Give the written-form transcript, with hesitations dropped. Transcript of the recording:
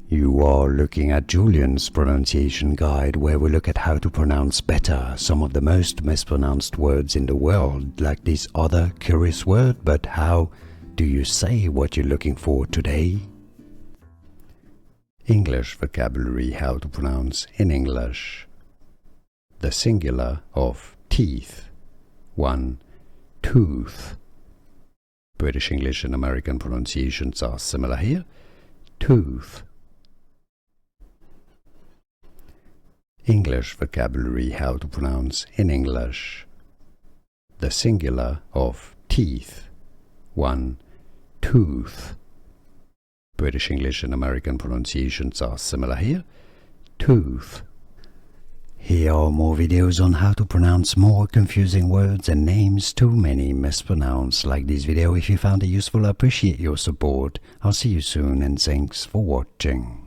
You are looking at Julian's pronunciation guide, where we look at how to pronounce better some of the most mispronounced words in the world, like this other curious word. But how do you say what you're looking for today? English vocabulary, how to pronounce in English. The singular of teeth. 1. Tooth. British English and American pronunciations are similar here. Tooth. English vocabulary, how to pronounce in English. The singular of teeth. 1. Tooth. British English and American pronunciations are similar here. Tooth. Here are more videos on how to pronounce more confusing words and names too many mispronounced. Like this video if you found it useful. I appreciate your support. I'll see you soon and thanks for watching.